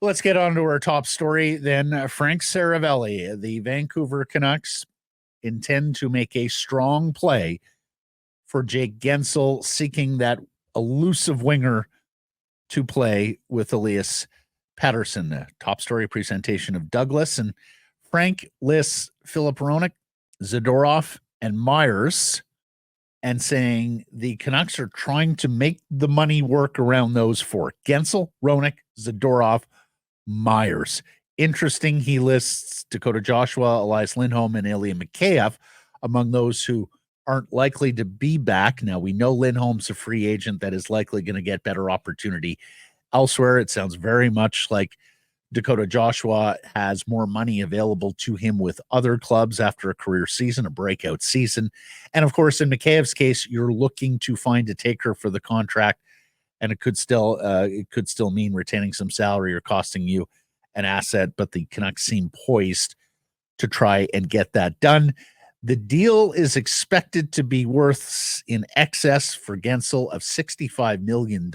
Let's get on to our top story then. Frank Saravelli, the Vancouver Canucks intend to make a strong play for Jake Guentzel, seeking that elusive winger to play with Elias Pettersson. The top story presentation of Douglas, and Frank lists Filip Hronek, Zadorov, and Myers, and saying the Canucks are trying to make the money work around those four: Guentzel, Hronek, Zadorov, Myers. Interesting, he lists Dakota Joshua, Elias Lindholm, and Ilya Mikheyev among those who aren't likely to be back. Now, we know Lindholm's a free agent that is likely going to get better opportunity elsewhere. It sounds very much like Dakota Joshua has more money available to him with other clubs after a career season, a breakout season. And of course, in Mikheyev's case, you're looking to find a taker for the contract, and it could still mean retaining some salary or costing you an asset, but the Canucks seem poised to try and get that done. The deal is expected to be worth in excess for Guentzel of $65 million.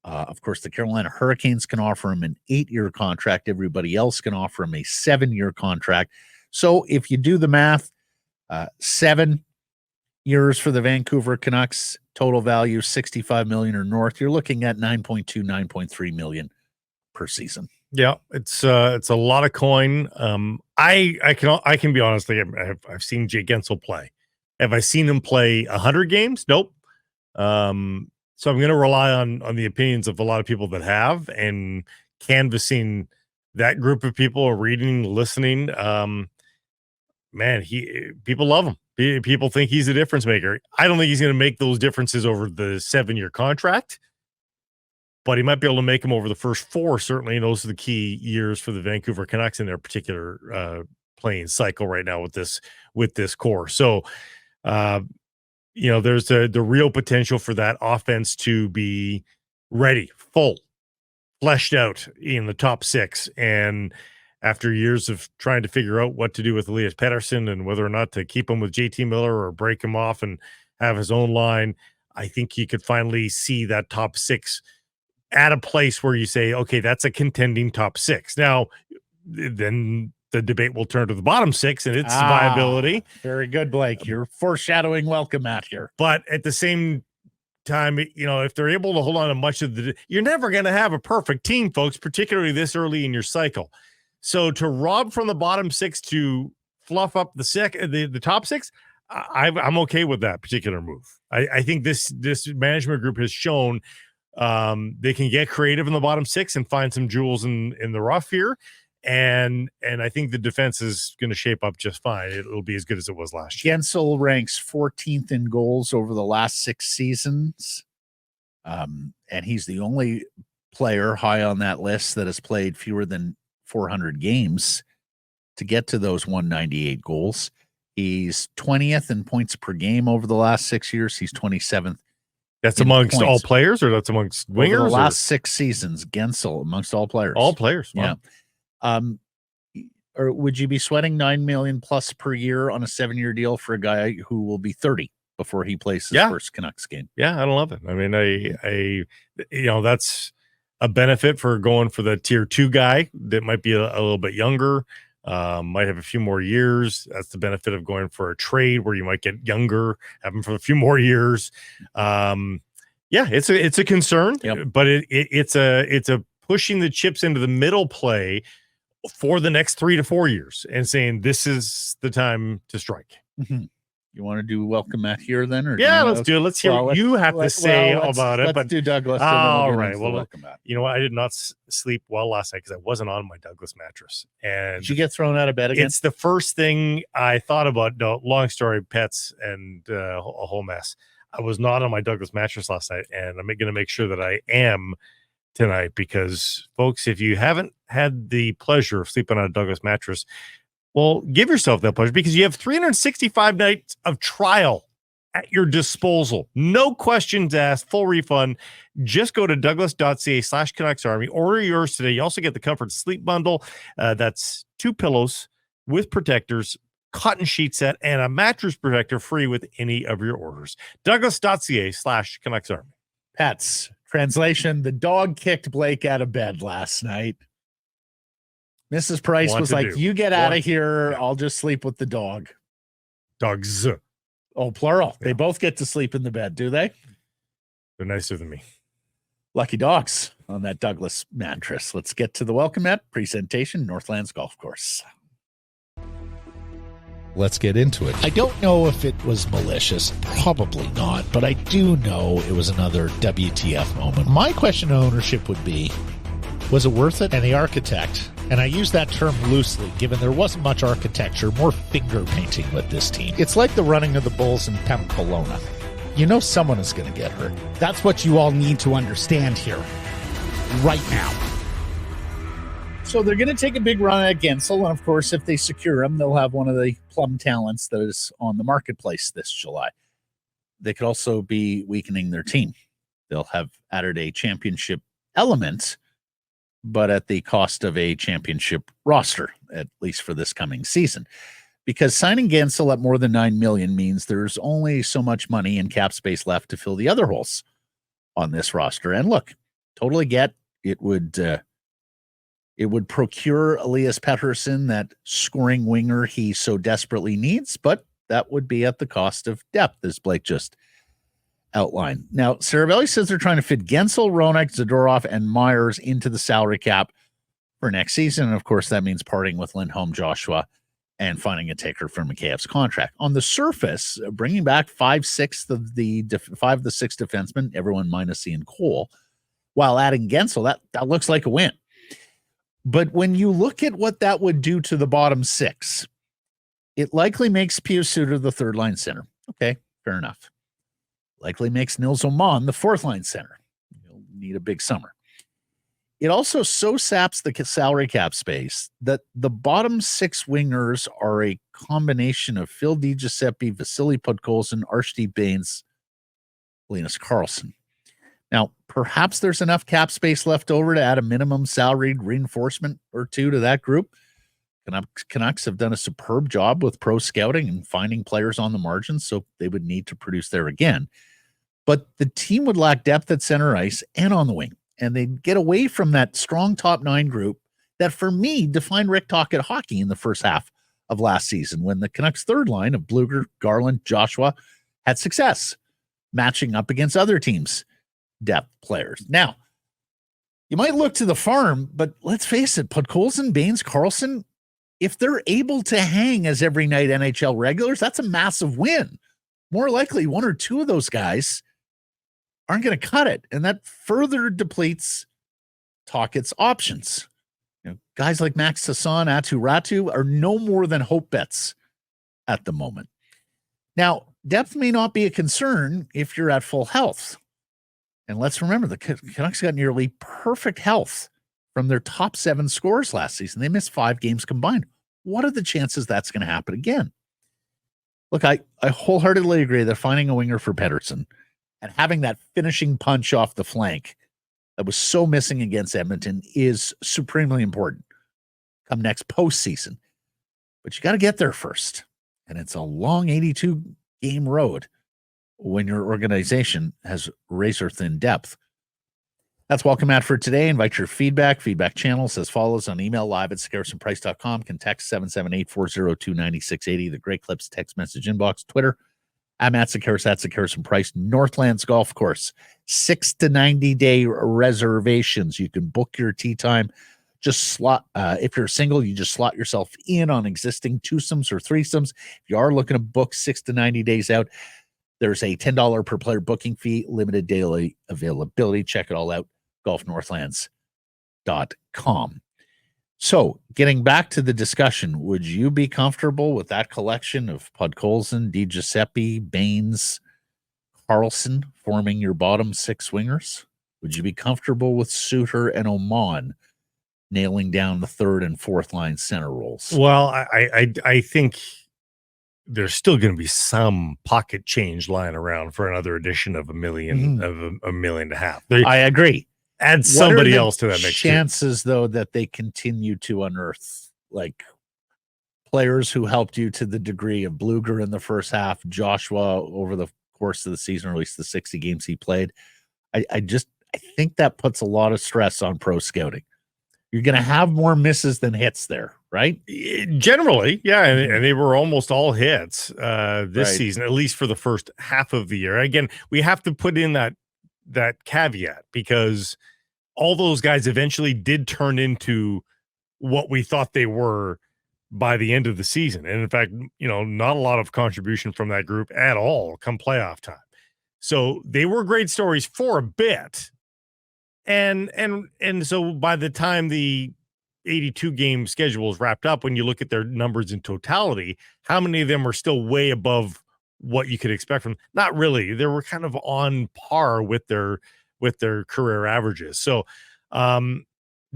Of course, the Carolina Hurricanes can offer him an 8-year contract. Everybody else can offer him a 7-year contract. So if you do the math, 7 years for the Vancouver Canucks, total value $65 million or north, you're looking at $9.2, $9.3 million per season. Yeah, it's a lot of coin. I can be honest. I've seen Jake Guentzel play. Have I seen him play 100 games? Nope. So I'm going to rely on the opinions of a lot of people that have, and canvassing that group of people, or reading, listening. Man, people love him. People think he's a difference maker. I don't think he's going to make those differences over the 7-year contract, but he might be able to make them over the first 4, certainly. And those are the key years for the Vancouver Canucks in their particular playing cycle right now with this core. So, there's the real potential for that offense to be ready, full, fleshed out in the top 6. And after years of trying to figure out what to do with Elias Pettersson and whether or not to keep him with JT Miller or break him off and have his own line, I think you could finally see that top 6 at a place where you say, okay, that's a contending top 6. Now, then the debate will turn to the bottom 6 and its viability. Very good, Blake. You're foreshadowing welcome mat here. But at the same time, if they're able to hold on to much of you're never going to have a perfect team, folks, particularly this early in your cycle. So to rob from the bottom 6 to fluff up the top 6, I'm okay with that particular move. I think this management group has shown they can get creative in the bottom 6 and find some jewels in the rough here. And I think the defense is going to shape up just fine. It'll be as good as it was last year. Guentzel ranks 14th in goals over the last 6 seasons. And he's the only player high on that list that has played fewer than 400 games to get to those 198 goals. He's 20th in points per game over the last 6 years. He's 27th. That's amongst all players, or that's amongst wingers? Over the last 6 seasons, Guentzel amongst all players. All players. Wow. Yeah. Or would you be sweating $9 million plus per year on a 7-year deal for a guy who will be 30 before he plays his first Canucks game? Yeah, I love it. I mean, I that's a benefit for going for the tier 2 guy that might be a little bit younger, might have a few more years. That's the benefit of going for a trade where you might get younger, have him for a few more years. It's a concern, but it's a pushing the chips into the middle play for the next 3 to 4 years and saying this is the time to strike. Mm-hmm. You want to do welcome mat here then? Or let's do it. Let's hear what you have to say about it. Let's do Douglas. All right. Well, you know what? I did not sleep well last night because I wasn't on my Douglas mattress. And did you get thrown out of bed again? It's the first thing I thought about. No, long story, pets and a whole mess. I was not on my Douglas mattress last night, and I'm going to make sure that I am tonight because, folks, if you haven't had the pleasure of sleeping on a Douglas mattress, well, give yourself that pleasure because you have 365 nights of trial at your disposal. No questions asked, full refund. Just go to douglas.ca/Canucks Army. Order yours today. You also get the Comfort Sleep Bundle. That's 2 pillows with protectors, cotton sheet set, and a mattress protector free with any of your orders. douglas.ca/Canucks Army. Pets, Translation, the dog kicked Blake out of bed last night. Mrs. Price was like, you get out of here. Yeah. I'll just sleep with the dog. Dogs. Oh, plural. Yeah. They both get to sleep in the bed, do they? They're nicer than me. Lucky dogs on that Douglas mattress. Let's get to the welcome mat presentation, Northlands Golf Course. Let's get into it. I don't know if it was malicious. Probably not. But I do know it was another WTF moment. My question to ownership would be, was it worth it? And the architect, and I use that term loosely, given there wasn't much architecture, more finger painting with this team. It's like the running of the Bulls in Pamplona. You know someone is going to get hurt. That's what you all need to understand here, right now. So they're going to take a big run at Guentzel, and of course, if they secure him, they'll have one of the plum talents that is on the marketplace this July. They could also be weakening their team. They'll have added a championship element, but at the cost of a championship roster, at least for this coming season. Because signing Guentzel at more than $9 million means there's only so much money and cap space left to fill the other holes on this roster. And look, totally get it would procure Elias Pettersson, that scoring winger he so desperately needs, but that would be at the cost of depth, as Blake just outlined. Now, Saravelli says they're trying to fit Guentzel, Ronak, Zadorov, and Myers into the salary cap for next season. And of course, that means parting with Lindholm, Joshua, and finding a taker for Mikheyev's contract. On the surface, bringing back 5/6 of the 5 of the 6 defensemen, everyone minus Ian Cole, while adding Guentzel, that looks like a win. But when you look at what that would do to the bottom 6, it likely makes Pius Suter the third line center. Okay, fair enough. Likely makes Nils Oman the fourth line center. You'll need a big summer. It also so saps the salary cap space that the bottom 6 wingers are a combination of Phil DiGiuseppe, Vasily Podkolzin, Archie Baines, Linus Karlsson. Now, perhaps there's enough cap space left over to add a minimum salaried reinforcement or two to that group. Canucks have done a superb job with pro scouting and finding players on the margins, so they would need to produce there again. But the team would lack depth at center ice and on the wing, and they'd get away from that strong top 9 group that, for me, defined Rick Tocchet hockey in the first half of last season, when the Canucks' third line of Blueger, Garland, Joshua had success matching up against other teams' depth players. Now, you might look to the farm, but let's face it, Podkolzin, Baines, Karlsson, if they're able to hang as every night NHL regulars, that's a massive win. More likely, 1 or 2 of those guys aren't going to cut it, and that further depletes Tocchet's options. You know, guys like Max Sasson, Atu Ratu are no more than hope bets at the moment. Now, depth may not be a concern if you're at full health. And let's remember, the Canucks got nearly perfect health from their top 7 scorers last season. They missed 5 games combined. What are the chances that's going to happen again? Look, I wholeheartedly agree that finding a winger for Pettersson and having that finishing punch off the flank that was so missing against Edmonton is supremely important come next postseason. But you got to get there first. And it's a long 82-game road when your organization has razor-thin depth. That's welcome mat for today. Invite your feedback. Feedback channels as follows on email live@sekeresandprice.com. Can text 778-402-9680. The Great Clips text message inbox. Twitter @Matt Sekeres, @SekeresandPrice. Northlands Golf Course. 6 to 90-day reservations. You can book your tee time. Just slot. If you're single, you just slot yourself in on existing twosomes or threesomes. If you are looking to book 6 to 90 days out, there's a $10 per player booking fee, limited daily availability. Check it all out, golfnorthlands.com. So, getting back to the discussion, would you be comfortable with that collection of Podkolzin, DiGiuseppe, Baines, Karlsson forming your bottom 6 wingers? Would you be comfortable with Suter and Oman nailing down the 3rd and 4th line center roles? Well, I think there's still going to be some pocket change lying around for another edition of $1 million, of $1.5 million. I agree. Add somebody else to that mix. Chances, though, that they continue to unearth like players who helped you to the degree of Blueger in the first half, Joshua over the course of the season, or at least the 60 games he played. I I think that puts a lot of stress on pro scouting. You're going to have more misses than hits there, right? Generally, yeah, and they were almost all hits this Right. season, at least for the first half of the year. Again, we have to put in that caveat because all those guys eventually did turn into what we thought they were by the end of the season. And in fact, not a lot of contribution from that group at all come playoff time. So they were great stories for a bit. And so by the time the 82 game schedule is wrapped up, when you look at their numbers in totality, how many of them are still way above what you could expect from? Not really. They were kind of on par with their career averages. So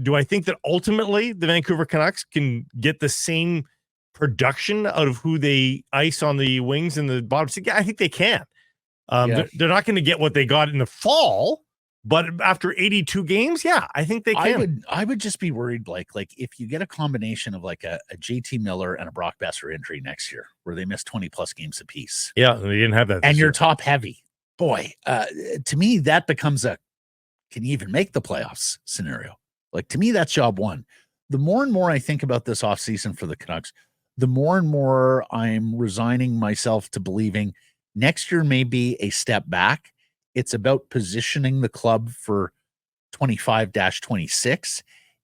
do I think that ultimately the Vancouver Canucks can get the same production out of who they ice on the wings in the bottom six? Yeah, I think they can. They're not going to get what they got in the fall, but after 82 games, yeah, I think they can. I would just be worried, Blake, like if you get a combination of like a JT Miller and a Brock Besser injury next year, where they miss 20 plus games apiece. Yeah, they didn't have that. And you're top heavy. Boy, to me, that becomes a can you even make the playoffs scenario. Like, to me, that's job one. The more and more I think about this offseason for the Canucks, the more and more I'm resigning myself to believing next year may be a step back. It's about positioning the club for 25-26.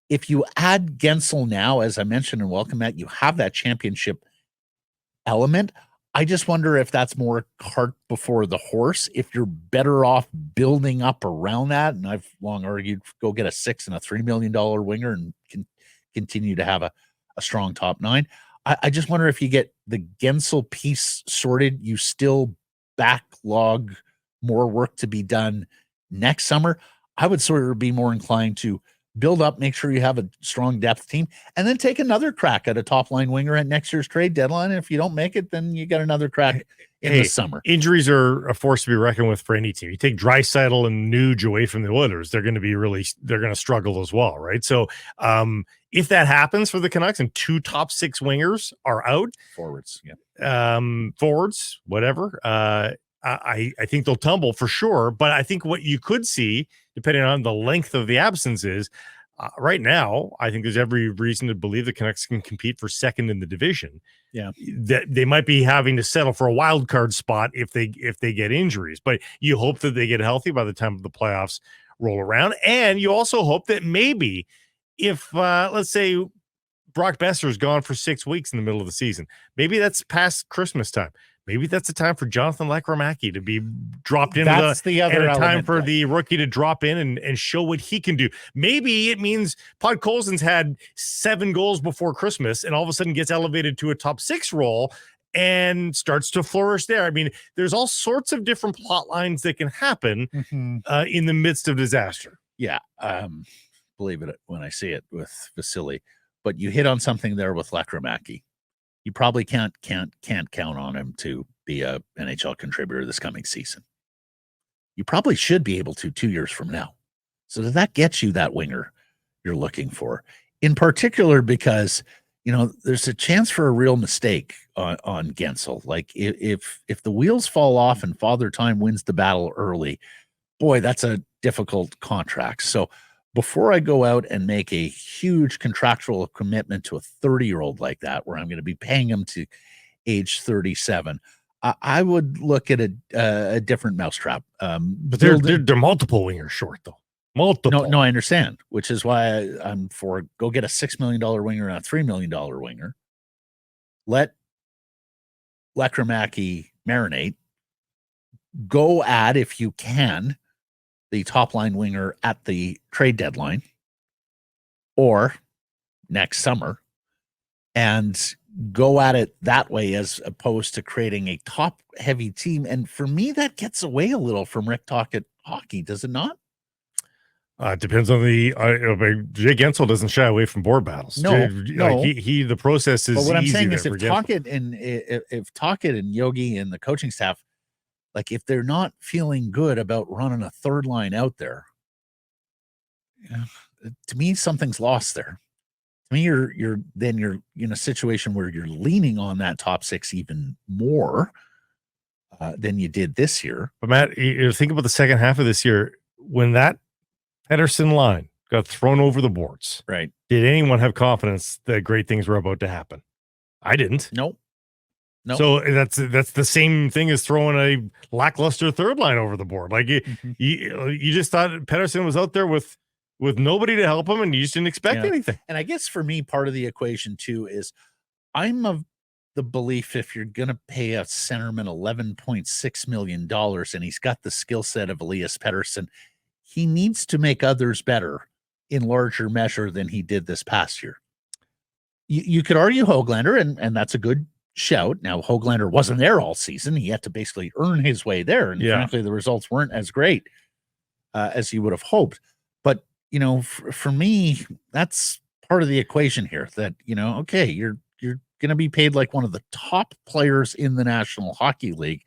If you add Guentzel now, as I mentioned, and welcome Matt, you have that championship element. I just wonder if that's more cart before the horse, if you're better off building up around that. And I've long argued, go get a $6 and a $3 million winger and continue to have a strong top nine. I just wonder if you get the Guentzel piece sorted, you still backlog more work to be done next summer. I would sort of be more inclined to build up, make sure you have a strong depth team, and then take another crack at a top line winger at next year's trade deadline. And if you don't make it, then you get another crack in the summer. Injuries are a force to be reckoned with for any team. You take Draisaitl and Nuge away from the Oilers, they're going to struggle as well, right? So if that happens for the Canucks and two top six wingers are out, forwards, whatever, I think they'll tumble for sure. But I think what you could see, depending on the length of the absences, right now, I think there's every reason to believe the Canucks can compete for second in the division. Yeah, that they might be having to settle for a wild card spot if they get injuries, but you hope that they get healthy by the time the playoffs roll around, and you also hope that maybe if let's say Brock Besser is gone for 6 weeks in the middle of the season, maybe that's past Christmas time. Maybe that's the time for Jonathan Lekramaki to be dropped in. That's the other and a time element, for the rookie to drop in and show what he can do. Maybe it means Podkolzin's had 7 goals before Christmas and all of a sudden gets elevated to a top 6 role and starts to flourish there. I mean, there's all sorts of different plot lines that can happen in the midst of disaster. Yeah, believe it when I see it with Vasily. But you hit on something there with Lekramaki. You probably can't count on him to be a NHL contributor this coming season. You probably should be able to 2 years from now. So does that get you that winger you're looking for? In particular, because there's a chance for a real mistake on Guentzel. Like if the wheels fall off and Father Time wins the battle early, boy, that's a difficult contract. So before I go out and make a huge contractual commitment to a 30-year-old like that, where I'm going to be paying him to age 37, I would look at a different mousetrap. But they're multiple wingers short, though. Multiple. No, I understand, which is why I'm for go get a $6 million winger and a $3 million winger. Let Lekramaki marinate. Go add, if you can, the top line winger at the trade deadline or next summer, and go at it that way as opposed to creating a top heavy team. And for me, that gets away a little from Rick Tocchet hockey, does it not? It depends on the Jake Guentzel doesn't shy away from board battles. No. He the process is. But what I'm easy saying is, for if Tocchet and Yogi and the coaching staff, like if they're not feeling good about running a third line out there, to me something's lost there. To me, you're in a situation where you're leaning on that top 6 even more than you did this year. But Matt, you think about the second half of this year when that Pedersen line got thrown over the boards. Right. Did anyone have confidence that great things were about to happen? I didn't. Nope. So that's the same thing as throwing a lackluster third line over the board. Like you just thought Pedersen was out there with nobody to help him, and you just didn't expect anything. And I guess for me, part of the equation too is I'm of the belief if you're going to pay a centerman $11.6 million and he's got the skill set of Elias Pettersson, he needs to make others better in larger measure than he did this past year. You could argue Höglander, and that's a good shout. Now, Höglander wasn't there all season. He had to basically earn his way there. And frankly, the results weren't as great as you would have hoped. But, for me, that's part of the equation here that, okay, you're going to be paid like one of the top players in the National Hockey League.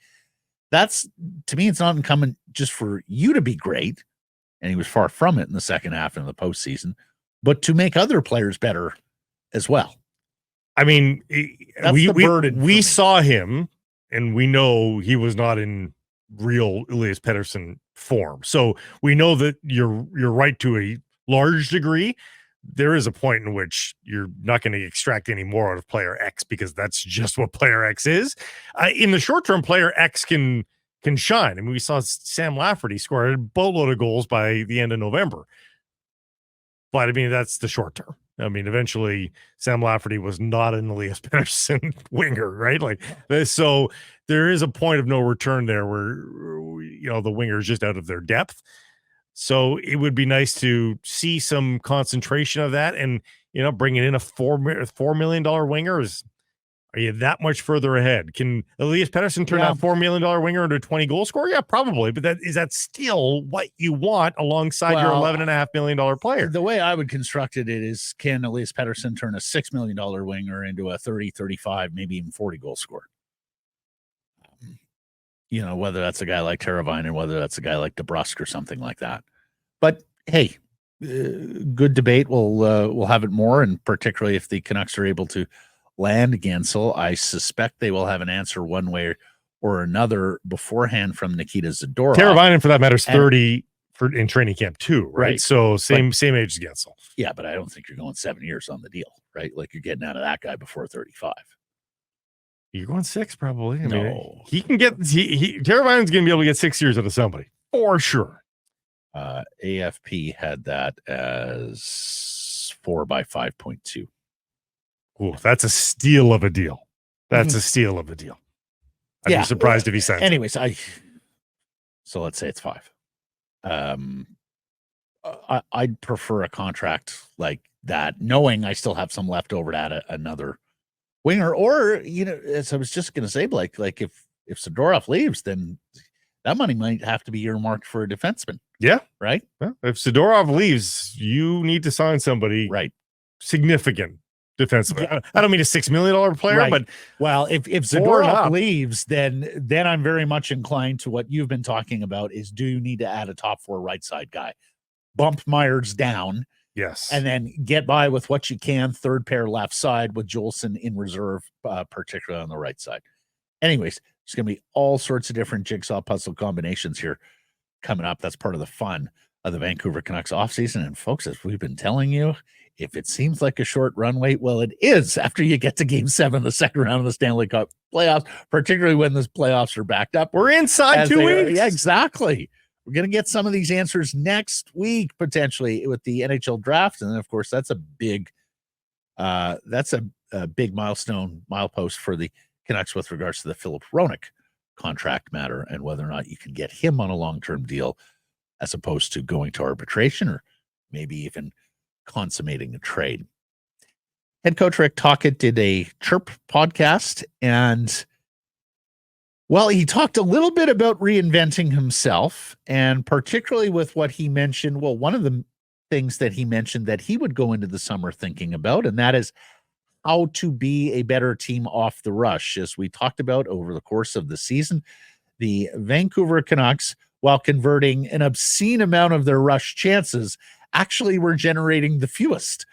That's, to me, it's not incumbent just for you to be great. And he was far from it in the second half in the postseason, but to make other players better as well. I mean, we saw him, and we know he was not in real Elias Pettersson form. So we know that you're right to a large degree. There is a point in which you're not going to extract any more out of player X because that's just what player X is. In the short term, player X can shine. I mean, we saw Sam Lafferty score a boatload of goals by the end of November. But I mean, that's the short term. I mean, eventually Sam Lafferty was not an Elias Pettersson winger, right? Like, so there is a point of no return there where, the winger is just out of their depth. So it would be nice to see some concentration of that, and, bringing in a $4 million winger are you that much further ahead? Can Elias Pettersson turn that $4 million winger into a 20-goal scorer? Yeah, probably. But is that still what you want alongside your $11.5 million player? The way I would construct it is, can Elias Pettersson turn a $6 million winger into a 30, 35, maybe even 40-goal scorer? Whether that's a guy like Teravainen, whether that's a guy like DeBrusk or something like that. But hey, good debate. We'll have it more, and particularly if the Canucks are able to land Guentzel, I suspect they will have an answer one way or another beforehand from Nikita Zadorov. Teravainen, for that matter, is 30 in training camp too, right? So same age as Guentzel. Yeah, but I don't think you're going 7 years on the deal, right? Like, you're getting out of that guy before 35. You're going 6 probably. I mean, he can get Teravainen's going to be able to get 6 years out of somebody for sure. AFP had that as 4 by 5.2. Ooh, that's a steal of a deal. That's a steal of a deal. I'd be surprised if he said. Anyways, so let's say it's 5. I'd prefer a contract like that, knowing I still have some left over to add another winger. Or, as I was just going to say, Blake, like if Zadorov leaves, then that money might have to be earmarked for a defenseman. Yeah. Right? Well, if Zadorov leaves, you need to sign somebody significant defensively. I don't mean a $6 million player, but if Zadorov leaves, then I'm very much inclined to what you've been talking about is, do you need to add a top 4 right side guy? Bump Myers down. Yes. And then get by with what you can, third pair left side with Jolson in reserve, particularly on the right side. Anyways, there's going to be all sorts of different jigsaw puzzle combinations here coming up. That's part of the fun of the Vancouver Canucks offseason. And folks, as we've been telling you, if it seems like a short runway, well, it is after you get to Game 7, the second round of the Stanley Cup playoffs, particularly when the playoffs are backed up. We're inside 2 weeks. Yeah, exactly. We're going to get some of these answers next week, potentially, with the NHL draft. And then, of course, that's a big milestone, milepost for the Canucks with regards to the Philip Hronek contract matter and whether or not you can get him on a long-term deal as opposed to going to arbitration or maybe even consummating a trade. Head coach Rick Tocchet did a Chirp podcast, and he talked a little bit about reinventing himself, and particularly with what he mentioned. Well, one of the things that he mentioned that he would go into the summer thinking about, and that is how to be a better team off the rush. As we talked about over the course of the season, the Vancouver Canucks, while converting an obscene amount of their rush chances, actually were generating the fewest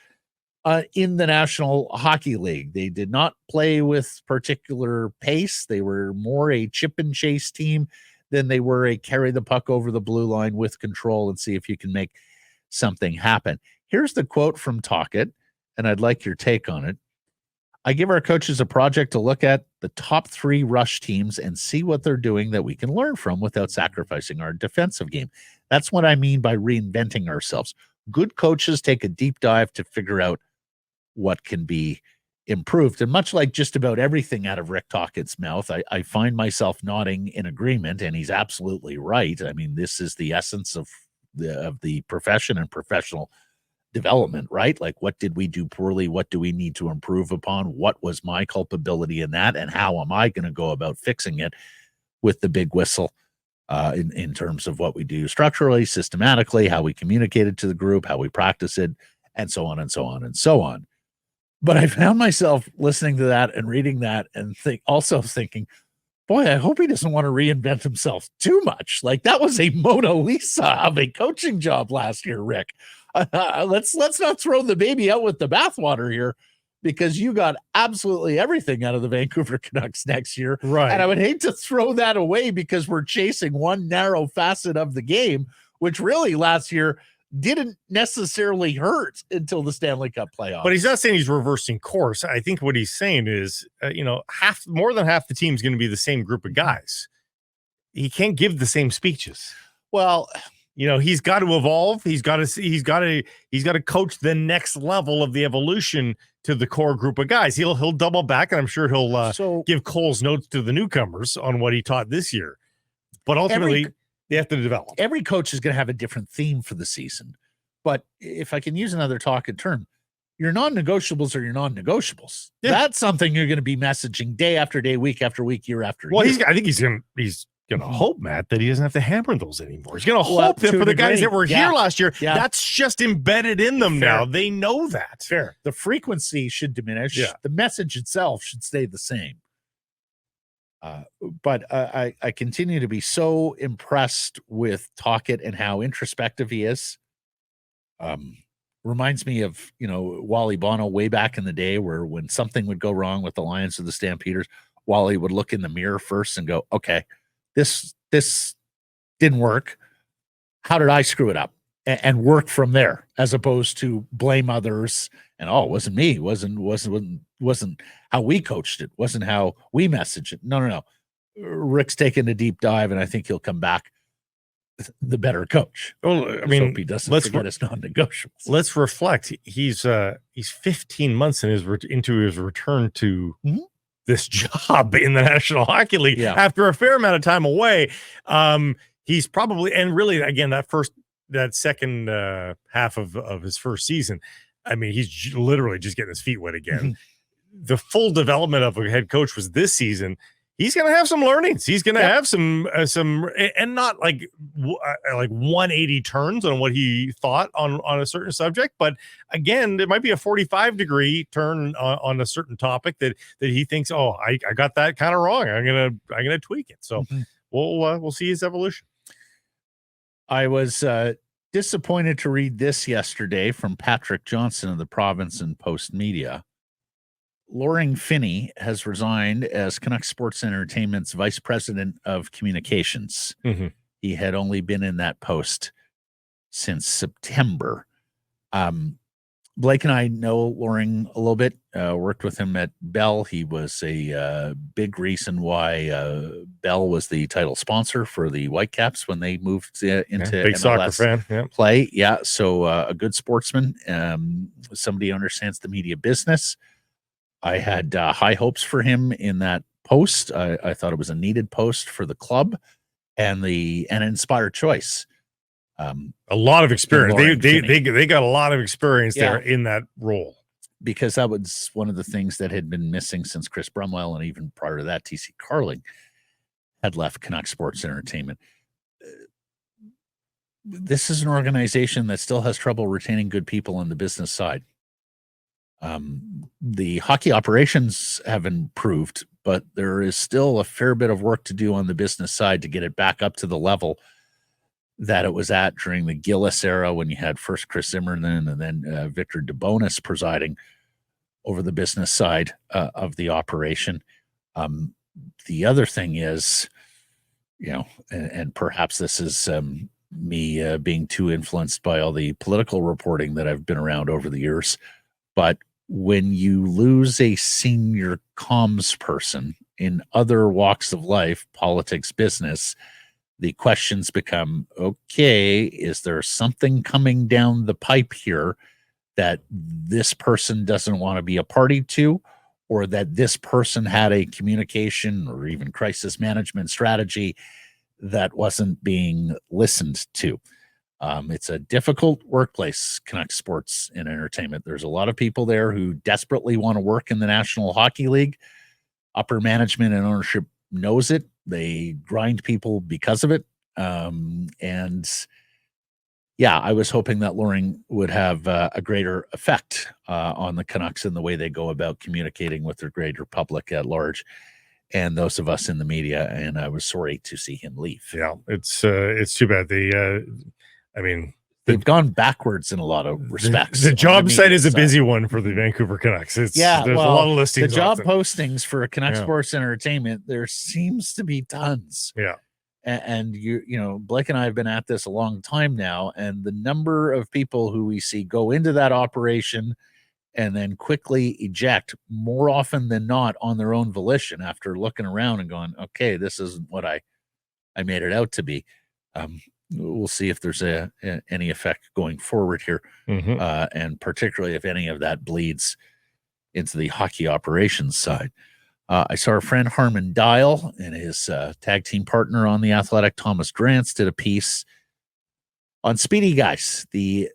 in the National Hockey League. They did not play with particular pace. They were more a chip and chase team than they were a carry the puck over the blue line with control and see if you can make something happen. Here's the quote from Tocchet, and I'd like your take on it. I give our coaches a project to look at the top 3 rush teams and see what they're doing that we can learn from without sacrificing our defensive game. That's what I mean by reinventing ourselves. Good coaches take a deep dive to figure out what can be improved. And much like just about everything out of Rick Tocchet's mouth, I find myself nodding in agreement, and he's absolutely right. I mean, this is the essence of the profession and professional development, right? Like, what did we do poorly? What do we need to improve upon? What was my culpability in that? And how am I going to go about fixing it with the big whistle in terms of what we do structurally, systematically, how we communicate it to the group, how we practice it, and so on and so on and so on. But I found myself listening to that and reading that and also thinking, boy, I hope he doesn't want to reinvent himself too much. Like, that was a Mona Lisa of a coaching job last year, Rick. Let's not throw the baby out with the bathwater here, because you got absolutely everything out of the Vancouver Canucks next year. Right. And I would hate to throw that away because we're chasing one narrow facet of the game, which really last year didn't necessarily hurt until the Stanley Cup playoffs. But he's not saying he's reversing course. I think what he's saying is, more than half the team is going to be the same group of guys. He can't give the same speeches. Well, he's got to evolve. He's got to coach the next level of the evolution to the core group of guys. He'll double back, and I'm sure he'll give Cole's notes to the newcomers on what he taught this year. But ultimately, they have to develop. Every coach is going to have a different theme for the season. But if I can use another Tocchet term, your non-negotiables are your non-negotiables. Yeah. That's something you're going to be messaging day after day, week after week, year after year. Well, I think he's going to hope, Matt, that he doesn't have to hammer those anymore. He's going to hope that for the guys that were here last year, that's just embedded in them now. They know that. Fair. The frequency should diminish. Yeah. The message itself should stay the same. But I continue to be so impressed with Tocchet and how introspective he is. Reminds me of, Wally Bono way back in the day, where when something would go wrong with the Lions or the Stampeders, Wally would look in the mirror first and go, okay, this didn't work. How did I screw it up? And work from there, as opposed to blame others. And it wasn't me. Wasn't how we coached it. Wasn't how we messaged it. No. Rick's taking a deep dive, and I think he'll come back the better coach. Well, I mean, hope he doesn't forget his non-negotiables. Let's reflect. He's 15 months into his return to this job in the National Hockey League after a fair amount of time away. He's probably, and really, again, that second half of his first season, I mean, he's literally just getting his feet wet again. The full development of a head coach was this season. He's going to have some learnings. He's going to have some, and not like 180 turns on what he thought on a certain subject. But again, there might be a 45-degree turn on a certain topic that he thinks, I got that kind of wrong. I'm gonna tweak it. So we'll see his evolution. I was disappointed to read this yesterday from Patrick Johnson of the Province and Post Media. Loring Finney has resigned as Canucks Sports Entertainment's Vice President of Communications. He had only been in that post since September. Blake and I know Loring a little bit, worked with him at Bell. He was a big reason why Bell was the title sponsor for the Whitecaps when they moved into big MLS soccer fan. play. Yeah, so a good sportsman, somebody who understands the media business. I had high hopes for him in that post. I thought it was a needed post for the club and an inspired choice. A lot of experience. They got a lot of experience there in that role, because that was one of the things that had been missing since Chris Brumwell, and even prior to that, TC Carling had left Canucks Sports Entertainment. This is an organization that still has trouble retaining good people on the business side. The hockey operations have improved, but there is still a fair bit of work to do on the business side to get it back up to the level that it was at during the Gillis era, when you had first Chris Zimmerman and then Victor Debonis presiding over the business side of the operation. The other thing is, and perhaps this is me being too influenced by all the political reporting that I've been around over the years. But when you lose a senior comms person in other walks of life, politics, business, the questions become, okay, is there something coming down the pipe here that this person doesn't want to be a party to, or that this person had a communication or even crisis management strategy that wasn't being listened to? It's a difficult workplace, Canucks Sports and Entertainment. There's a lot of people there who desperately want to work in the National Hockey League. Upper management and ownership knows it. They grind people because of it. And yeah, I was hoping that Loring would have a greater effect on the Canucks in the way they go about communicating with their greater public at large and those of us in the media. And I was sorry to see him leave. Yeah, it's too bad. They've gone backwards in a lot of respects. The job site is a busy one for the Vancouver Canucks. There's a lot of listings. The job postings for Canucks Sports Entertainment, there seems to be tons. Yeah. And you know, Blake and I have been at this a long time now, and the number of people who we see go into that operation and then quickly eject more often than not on their own volition after looking around and going, okay, this isn't what I made it out to be. We'll see if there's any effect going forward here, and particularly if any of that bleeds into the hockey operations side. I saw our friend Harmon Dial and his tag team partner on The Athletic, Thomas Drance, did a piece on Speedy Guys, the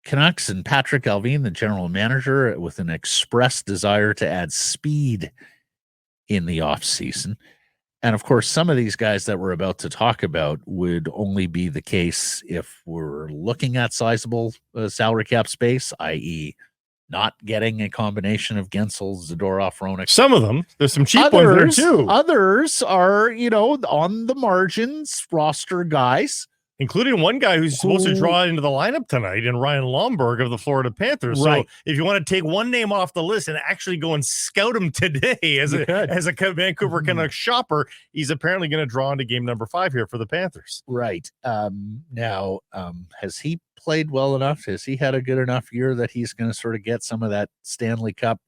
Canucks, and Patrick Alvin, the general manager, with an express desire to add speed in the offseason. And of course, some of these guys that we're about to talk about would only be the case if we're looking at sizable salary cap space, i.e., not getting a combination of Guentzel, Zadorov, Hronek. Some of them, there's some cheap ones there too. Others are, on the margins, roster guys, including one guy who's supposed to draw into the lineup tonight, and Ryan Lomberg of the Florida Panthers. Right. So if you want to take one name off the list and actually go and scout him today as a Vancouver Canucks shopper, he's apparently going to draw into game number 5 here for the Panthers. Right. Now, has he played well enough? Has he had a good enough year that he's going to sort of get some of that Stanley Cup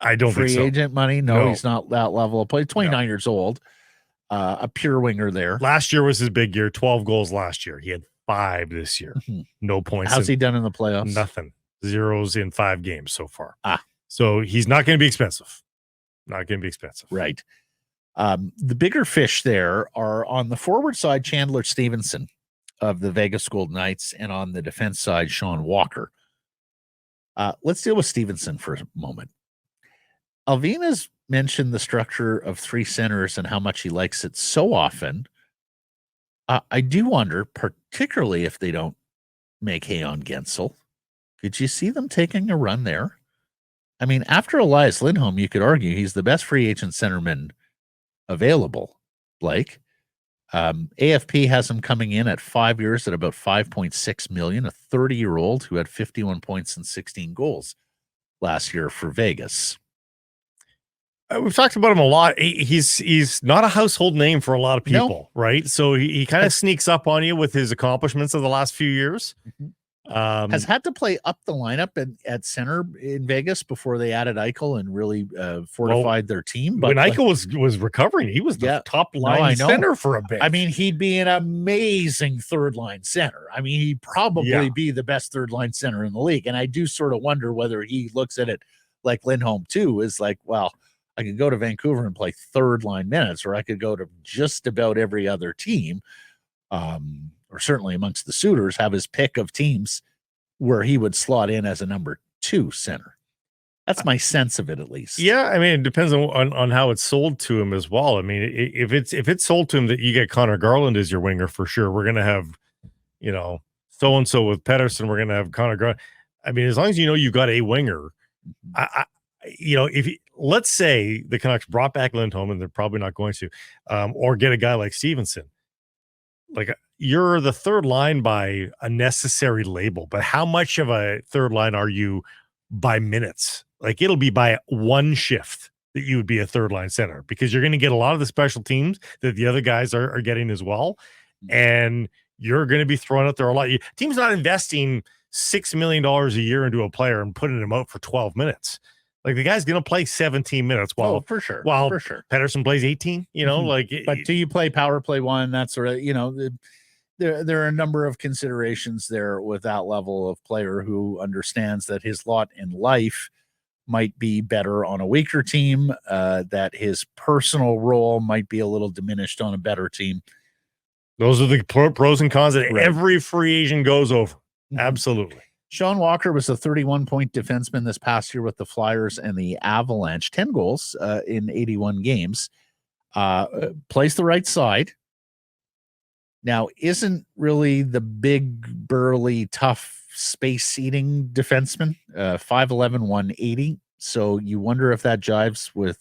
I don't free think so. agent money? No, he's not that level of play. 29 years old. A pure winger there. Last year was his big year. 12 goals last year. He had 5 this year. No points. How's he done in the playoffs? Nothing. 0s in 5 games so far. So he's not going to be expensive. Not going to be expensive. Right. The bigger fish there are on the forward side, Chandler Stevenson of the Vegas Golden Knights, and on the defense side, Sean Walker. Let's deal with Stevenson for a moment. Alvina's mentioned the structure of 3 centers and how much he likes it so often. I do wonder, particularly if they don't make hay on Guentzel, could you see them taking a run there? I mean, after Elias Lindholm, you could argue he's the best free agent centerman available, Blake. AFP has him coming in at 5 years at about $5.6 million, a 30-year-old who had 51 points and 16 goals last year for Vegas. We've talked about him a lot. He's not a household name for a lot of people, right? So he kind of sneaks up on you with his accomplishments of the last few years. Has had to play up the lineup at center in Vegas before they added Eichel and really fortified their team. But when Eichel was recovering, he was the top line center for a bit. I mean, he'd be an amazing third line center. I mean, he'd probably be the best third line center in the league. And I do sort of wonder whether he looks at it like Lindholm too, is like, well, I could go to Vancouver and play third line minutes, or I could go to just about every other team, or certainly amongst the suitors, have his pick of teams where he would slot in as a number 2 center. That's my sense of it, at least. Yeah, I mean, it depends on how it's sold to him as well. I mean, if it's sold to him that you get Connor Garland as your winger for sure, we're gonna have, so and so with Pettersson, we're gonna have Connor Garland. I mean, as long as you've got a winger, let's say the Canucks brought back Lindholm, and they're probably not going to, or get a guy like Stevenson. Like, you're the third line by a necessary label, but how much of a third line are you by minutes? Like, it'll be by one shift that you would be a third line center, because you're going to get a lot of the special teams that the other guys are getting as well. And you're going to be throwing out there a lot. Team's not investing $6 million a year into a player and putting him out for 12 minutes. Like, the guy's going to play 17 minutes while for sure. Pedersen plays 18, but do you play power play one? That's sort of, there are a number of considerations there with that level of player who understands that his lot in life might be better on a weaker team, that his personal role might be a little diminished on a better team. Those are the pros and cons that every free agent goes over. Absolutely. Sean Walker was a 31-point defenseman this past year with the Flyers and the Avalanche. 10 goals in 81 games. Plays the right side. Now, isn't really the big, burly, tough, space-eating defenseman. 5'11", 180. So you wonder if that jives with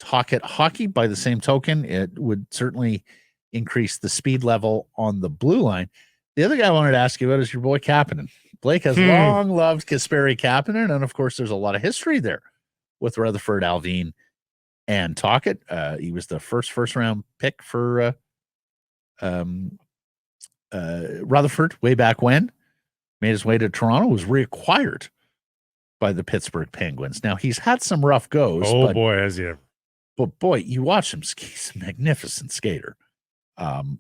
Tocchet hockey. By the same token, it would certainly increase the speed level on the blue line. The other guy I wanted to ask you about is your boy Kapanen. Blake has long loved Kasperi Kapanen, and of course, there's a lot of history there with Rutherford, Alvin, and Tocchet. He was the first round pick for Rutherford way back when. Made his way to Toronto, was reacquired by the Pittsburgh Penguins. Now, he's had some rough goes. Oh, boy, has he ever. But, boy, you watch him ski. He's a magnificent skater.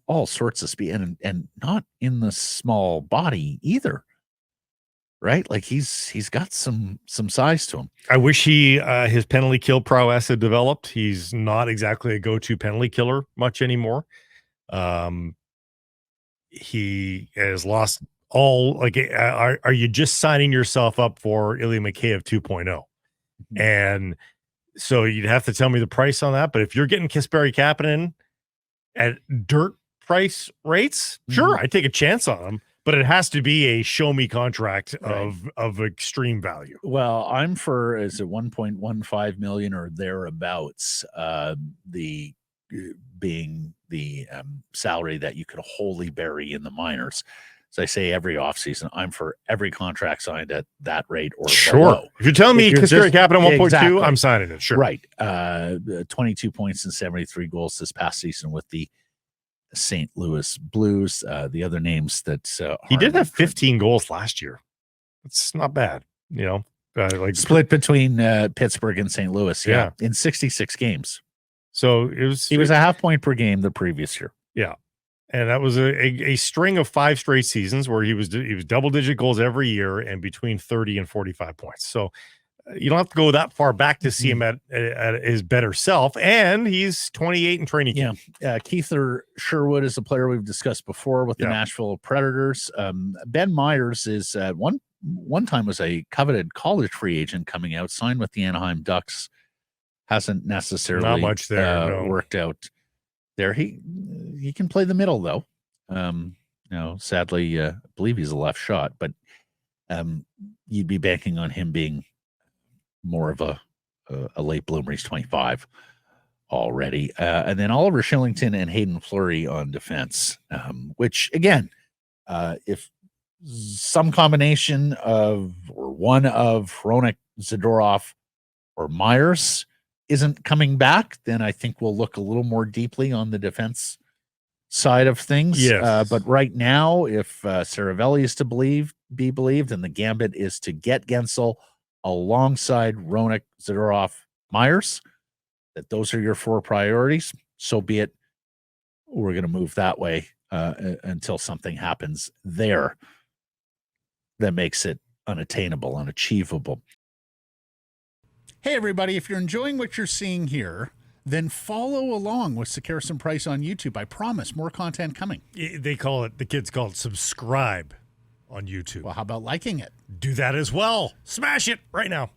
All sorts of speed, and not in the small body either, right? Like, he's got some size to him. I wish his penalty kill prowess had developed. He's not exactly a go-to penalty killer much anymore. He has lost all, like, are you just signing yourself up for Ilya Mikheyev 2.0? And so you'd have to tell me the price on that. But if you're getting Kasperi Kapanen at dirt price rates, sure, I take a chance on him, but it has to be a show me contract of extreme value. Well, I'm for, is it 1.15 million or thereabouts, being the salary that you could wholly bury in the minors. As I say every offseason, I'm for every contract signed at that rate or below. If you're telling me Kasperi Kapanen 1.2, I'm signing it. Sure. Right. 22 points and 73 goals this past season with the St. Louis Blues. The other names that he did have 15 goals last year. It's not bad, like split between Pittsburgh and St. Louis. Yeah, in 66 games. So he was a half point per game the previous year. Yeah. And that was a string of 5 straight seasons where he was double-digit goals every year and between 30 and 45 points. So you don't have to go that far back to see him at his better self. And he's 28 in training camp. Yeah. Keither Sherwood is a player we've discussed before with the Nashville Predators. Ben Myers is one time was a coveted college free agent coming out, signed with the Anaheim Ducks. Hasn't necessarily not much there, worked out there. He can play the middle though. Sadly, I believe he's a left shot, but you'd be banking on him being more of a late bloomer. He's 25 already. And then Oliver Shillington and Hayden Fleury on defense, which again, if some combination of, or one of Hronek, Zadorov, or Myers isn't coming back, then I think we'll look a little more deeply on the defense side of things. Yes. But right now, if Saravelli is to be believed, and the gambit is to get Guentzel alongside Hronek, Zadorov, Myers, that those are your 4 priorities, so be it. We're going to move that way until something happens there that makes it unattainable, unachievable. Hey, everybody, if you're enjoying what you're seeing here, then follow along with Sekeres and Price on YouTube. I promise more content coming. The kids call it subscribe on YouTube. Well, how about liking it? Do that as well. Smash it right now.